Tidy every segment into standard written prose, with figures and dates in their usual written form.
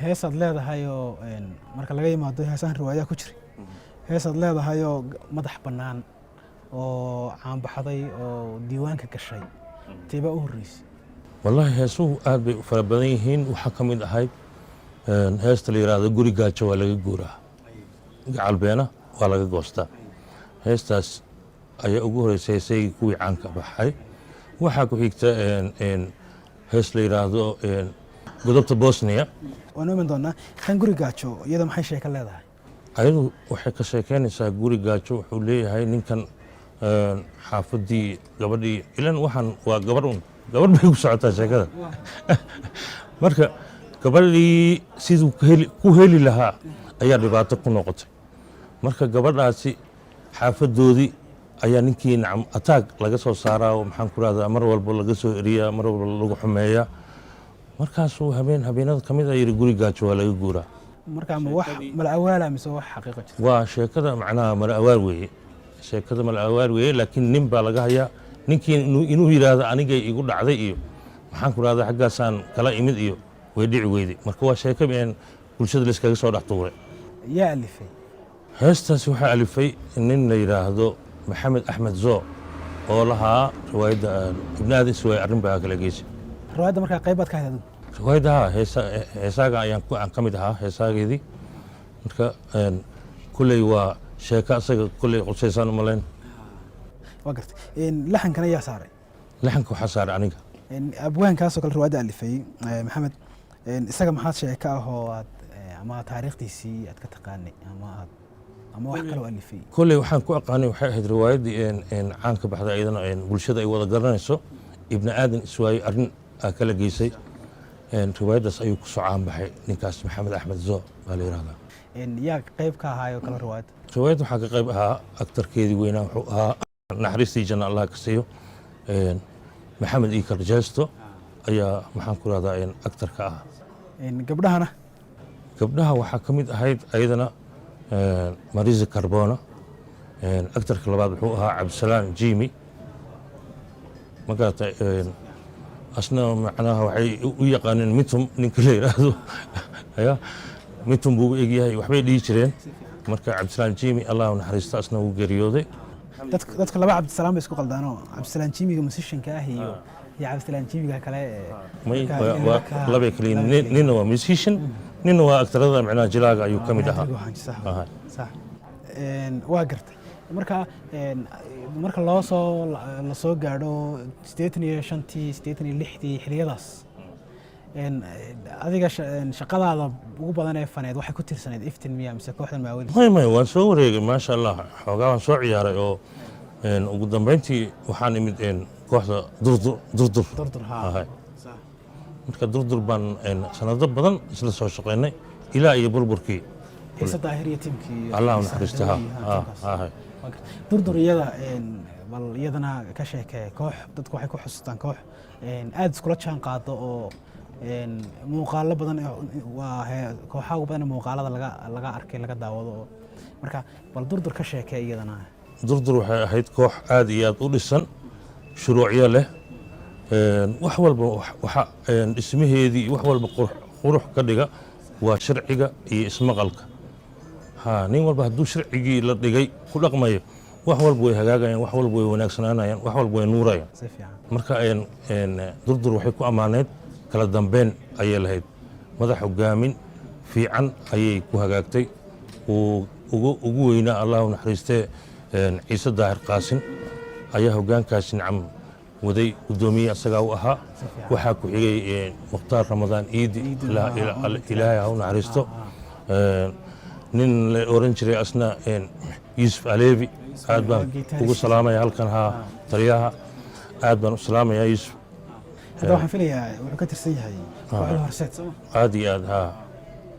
heesaad leedahayoo marka laga yimaado heesahan riwaayadaha ku jira heesaad leedahayoo madax bannaan oo caanbaxday oo diiwaanka gashay teebaa u horreysay wallahi heesuhu aad bay u fara badan yihiin waxaa ka mid ahayd heesta la yidhaahdo guri gaajo waa laga guuraa gacalbeena waa laga goostaa heestaas ayaa ugu horreysay heesaygii kuwii caanka baxay waxaa ku xigta hees la yidhaahdo godobta bosnia waan iman doonaa kan guri gaajo iyada maxay sheeka leedahay ayadu waxay ka sheekeynaysaa guri gaajo wuxuu leeyahay ninkan xaafaddii gabadhii ilan waxaan waa gabadh bay ku socotaa sheekada marka gabadhii siduu ku heli lahaa ayaa dhibaato ku noqotay marka gabadhaasi xaafaddoodii ayaa ninkii nacam ataag laga soo saaraa oo maxaan ku rahdaa mar walba laga soo eriyaa mar walba lagu xumeeyaa markaasuu habeenada ka mid a yidhi guri gaajo waa laga guuraa marka ma wax mala awaala mise wax xaqiiqo jira waa sheekada macnaha mala awaal weeye sheekada mala awaal weeye laakiin nin baa laga hayaa ninkii inuu yidhaahdo anigay igu dhacday iyo maxaan ku rahdaa xaggaasaan kala imid iyo way dhici weyday marka waa sheeko bulshada layskaga soo dhex tuuray yaa alifay heestaasi waxaa alifay nin la yidhaahdo maxamed axmed zoo oo lahaa riwaayadda ibn aadan iswaay arrin baa kala geysay riwaayadda markaa qaybaad ka hayd adigu riwaayadda heesaaga ayaan ka mid ahaa heesaageedii marka kulley waa sheeko asaga kulley qusaysaan u malayn waa gartay laxankana yaa saaray laxanka waxaa saaray aniga abwaankaasoo kale riwaayadda alifay maxamed isaga maxaad sheeko ah oo aad ama taariikhdiisii aad ka taqaanay ama wax kaloo alifay kulley waxaan ku aqaanay waxay ahayd riwaayaddii caan ka baxday iyadana bulshada ay wada garanayso ibn aadan iswaaye arrin aa kala geysay riwaayaddaas ayuu ku soo caan baxay ninkaas maxamed axmed zoo baa la yidhahdaa yaa qayb ka ahaayoo kale riwaayadda riwaayadda waxaa ka qayb ahaa aktarkeedii weynaa wuxuu ahaa naxariistii janna allah ka siiyo maxamed iikar jeesto ayaa maxaan ku rahdaa aktarka ah gabdhaha waxaa ka mid ahayd ayadana marisa carbona aktarka labaad wuxuu ahaa cabdisalaam jimi ma garatay asna macnaha waxay u yaqaaneen mitum ninka la yidhaahdo mitum buu egyahay waxbay dhihi jireen marka cabdisalaam jimi allah naxariista asna wuu geeriyooday dadka laba cabdisalaam bay isku qaldaanoo cabdisalaam jimiga musishanka ah iyo cabdisalaam jimiga kale labay kale nina waa musician nina waa aktarada macnaha jilaaga ayuu ka mid ahaa waa gartay marka la soo gaadho 85tii 86tii xiliyadaas adiga shaqadaada ugu badan ee faneed waxay ku tirsanayd iftin miya mise kooxdan maaweli may waan soo wareegay maasha allah xoogaa waan soo ciyaaray oo ugu dambeyntii waxaan imid kooxda durdur marka durdur baan sanado badan isla soo shaqaynay ilaa iyo burburkii ciise daahir iyo tiimkii allah naxariista durdur bal iyadana ka sheekee koox dadku waxay ku xusuustaan koox aad iskula jaan qaado oo muuqaalo badan kooxaha ugu badan muuqaalada laga arkay laga daawado marka bal durdur ka sheekee iyadana durdur waxay ahayd koox aad iyo aad u dhisan shuruucyo leh wax walba waxa dhismaheedii wax walba qurux ka dhiga waa sharciga iyo ismaqalka nin walba hadduu sharcigii la dhigay ku dhaqmayo wax walba way hagaagayaan wax walba way wanaagsanaanayaan wax walba way nuurayaan marka durdur waxay ku ammaanayd kala dambeyn ayay lahayd madax hogaamin fiican ayay ku hagaagtay ugu weynaa allahu naxariistee ciise daahir qaasin ayaa hoggaankaasi nacam waday guddoomiye asagaa u ahaa waxaa ku xigay mukhtaar ramadaan iidi ilaahay ha u naxariisto nin la oran jiray asna yuusuf aleevi aad baan ugu salaamaya halkan taliyaha aad baan u salaamayaa yuusuf hadda waxaan filayaa wuxuu ka tirsan yahay kooxda horseed soo aad iyo aad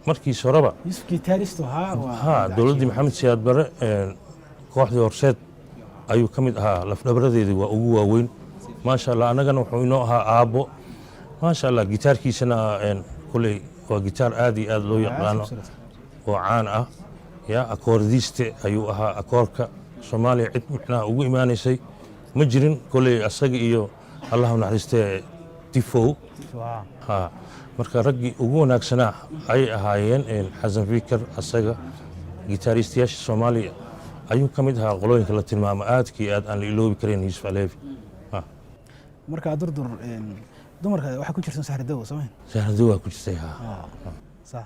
markiis horeba yuusuf gitaaristu dowladdii maxamed siyaad bare kooxdii horseed ayuu ka mid ahaa lafdhabaradeedii waa ugu waaweyn maasha allah annagana wuxuu inoo ahaa aabbo maasha allah gitaarkiisana kulley waa gitaar aad iyo aad loo yaqaano oo caan ah akoordiiste ayuu ahaa akoorka soomaaliya cid micnaha ugu imaanaysay ma jirin kolley asaga iyo allahu naxariistee tifow waa ha marka raggii ugu wanaagsanaa ay ahaayeen xasan fikar asaga gitaaristayaasha soomaaliya ayuu ka mid ahaa qolooyinka la tilmaamo aadkii aad aan la iloobi karayn yuusuf aleefi marka durdur dumarka waxaa ku jirta sahradow samayn sahrado waa ku jirtay ha sax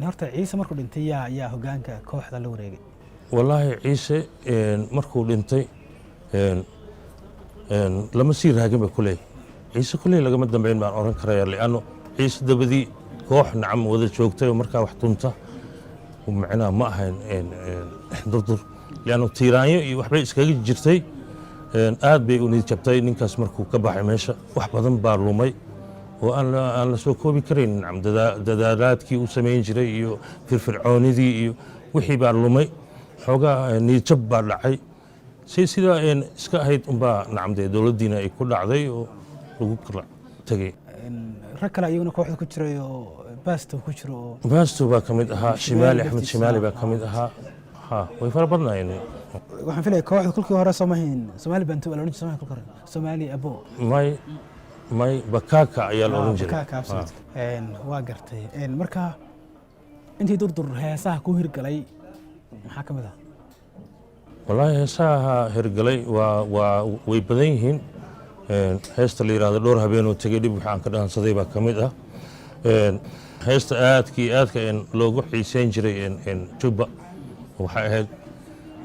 horta ciise markuu dhintay yaa hoggaanka kooxda la wareegay wallaahi ciise markuu dhintay lama sii raagin ba kuley ciise kuley lagama dambayn baan oran karaya lianno ciise dabadii koox nacam wada joogtay oo markaa wax tunta macnaha ma ahayn durdur lianno tiiraanyo iyo waxbay iskaga jirtay aad bay u niyad jabtay ninkaas markuu ka baxay meesha wax badan baa lumay oo aan la soo koobi karayn nacam dadaalaadkii uu samayn jiray iyo firfircoonidii iyo wixii baa lumay xoogaa niyad jab baa dhacay sidaa iska ahayd unbaa nacam dee dowladdiina ay ku dhacday oo lagu kala tegey rag kale ayaguna kooxda ku jiray oo baasto ku jiro oo baasto baa ka mid ahaa shimaali axmed shimaali baa ka mid ahaa ha way fara badnaayeen waxaan filaya kooxda kulkii hore soomahin Soomaali bantu wala oran jiray kulkii hore Soomaali abo may bakaaka ayaa la oran jiray waa gartay marka intii durdur heesaha ku hirgalay maxaa ka mid ah wallaahi heesaha hirgalay way badan yihiin heesta la yidhaahdo dhowr habeenoo tegey dhib waxaan ka dhaansaday baa ka mid ah heesta aadka loogu xiiseyn jiray jubba waxay ahayd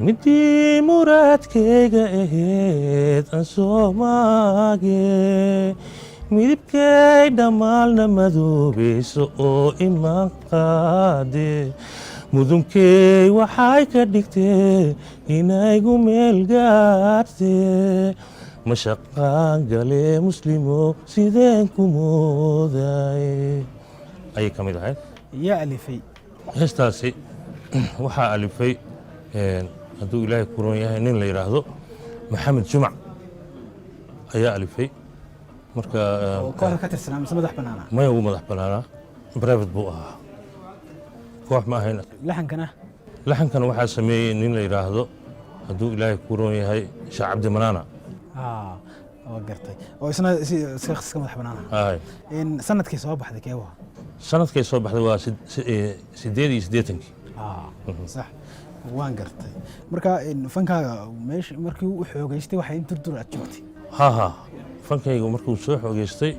midii muraadkayga ahayd aan soo maage midibkay dhammaalna madoobayso oo imaan qaade mudunkey waxay ka dhigtee inaygu meel gaartee mashaqaan galee muslimo sideen ku moodaye ayay ka mid ahayd yaa alifay heestaasi waxaa alifay hadduu ilaahay ku roon yahay nin la yidhaahdo maxamed jumac ayaa alifay marka kooxda ka tirsanaa mise madax bannaana maya uu madax bannaanaa private buu ahaa koox ma ahayn laxankana waxaa sameeyey nin la yidhaahdo hadduu ilaahay ku roon yahay sheekh cabdi manaana waa gartay oo isna iska madax bannaana sanadkii soo baxday keewa sanadkay soo baxday waa 88 sax waan gartay marka fankaaga meesha markii uu xoogaystay waxay in durdur aad joogtay ha fankayga markuu soo xoogaystay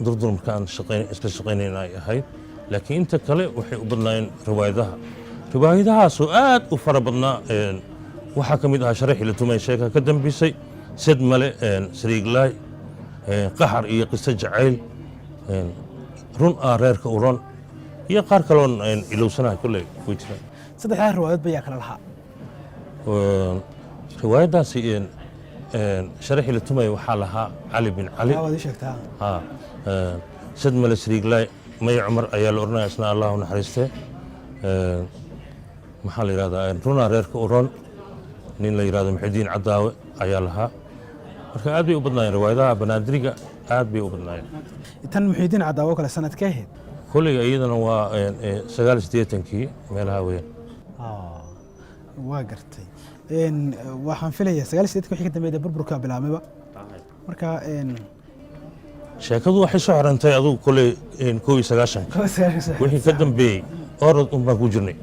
durdur markaan iska shaqaynayna ay ahayd laakiin inta kale waxay u badnaayeen riwaayadahaasoo aad u fara badnaa waxaa ka mid ahaa sharaxii la tumay sheeka ka dambeysay sad male sariiglaay qaxar iyo qiso jacayl run reerka uron iyo qaar kaloon ilowsanaha kolley way jiraan saddexdaa riwaayad bayaa kala lahaa riwaayaddaasi sharaxii la tumay waxaa lahaa cali bin cali waad ii sheegtaa sad male sariiglaay may cumar ayaa la odhanaya isna allahu naxariistee maxaa la yidhahdaa runa reerka uron nin la yidhahdo muxidiin cadaawe ayaa lahaa marka aad bay u badnaayeen riwaayadaha banaadiriga aad bay u badnaayeen tan muxidiin cadaawe kale sanadkee ahayd koleyga iyadana waa 89kii meelaha weyn waa gartay waxaan filayaa 89 wixii ka dambeeyay burburka bilaabmayba marka sheekadu waxay soo xirantay adugu koley 19 wixii ka dambeeyey orod un baan ku jirnay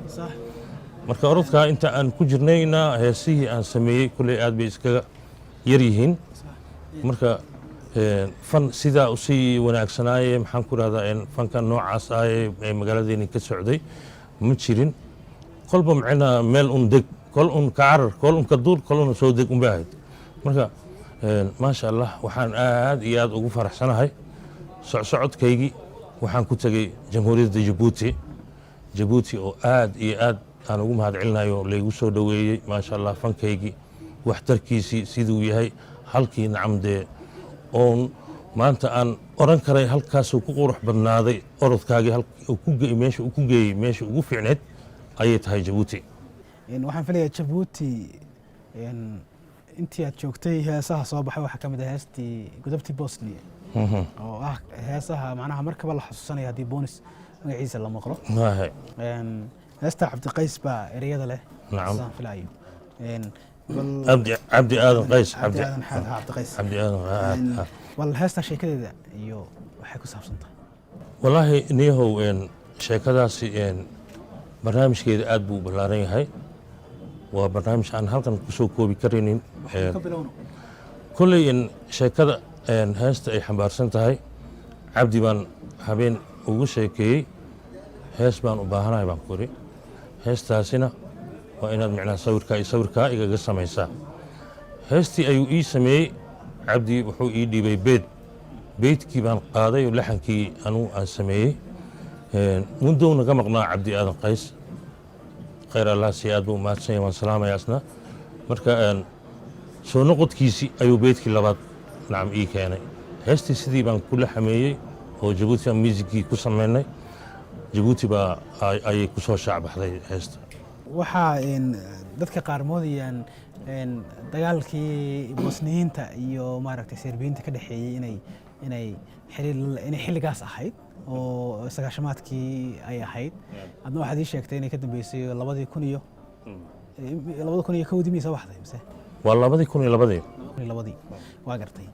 marka orodkaa inta aan ku jirnayna heesihii aan sameeyey koley aad bay iskaga yar yihiin marka fan sidaa usii wanaagsanaaye maxaan ku rahdaa fanka noocaas ah ee magaaladeeni ka socday ma jirin kolba macnaa meel un deg kol un ka carar kol un ka duur kol un soo deg un bay ahayd marka maasha allah waxaan aad iyo aad ugu faraxsanahay socsocodkaygii waxaan ku tegey jamhuuriyadda jabuuti oo aad iyo aad aan ugu mahad celinayo laygu soo dhoweeyey maasha allah fankaygii waxtarkiisii siduu yahay halkii nacamdee oon maanta aan oran karay halkaasuu ku qurux badnaaday orodkaagii meesha uu ku geeyey meesha ugu fiicneed ayay tahay jabuuti waxaan filayaa jabuuti intii aad joogtay heesaha soo baxay waxaa ka mid ah heestii gudubtii bosnia oo ah heesaha macnaha markaba la xasuusanaya haddii boonis magaciisa la maqlo heesta cabdiqays baa ereyada leh saan filayo cabdi aadan qays bal heesta sheekadeeda iyo waxay ku saabsan tahay. wallaahi niyahow sheekadaasi barnaamijkeeda aad buu u ballaaran yahay. waa barnaamij aan halkan ku soo koobi karaynin. Ka bilowno. kolley sheekada heesta ay xambaarsan tahay cabdi baan habeen ugu sheekeeyey hees baan u baahanahay baan ku iri heestaasina waa inaad micnaa sawirkaa igaga samaysaa. heestii ayuu ii sameeyey cabdi wuxuu ii dhiibay beydkii baan qaaday oo laxankii anugu aan sameeyey. mudowna ka maqnaa cabdi aadan qays khayr allah si aad buu u mahadsan yahay waan salaamaya asna. marka soo noqodkiisii ayuu beydkii labaad nacam ii keenay. heestii sidii baan ku laxameeyey oo jabuuti aan muusigii ku samaynay. jabuuti baa ayay ku soo shaacbaxday heesta. waxaa dadka qaar moodayaan dagaalkii bosniyiinta iyo maaragtay serbiyiinta ka dhexeeyey inay xilligaas ahayd oo sagaashamaadkii ay ahayd. adna waxaad ii sheegtay inay ka dambeysay 2000 iyo kowdii miyay soo baxday mise waa 2002 waa gartay.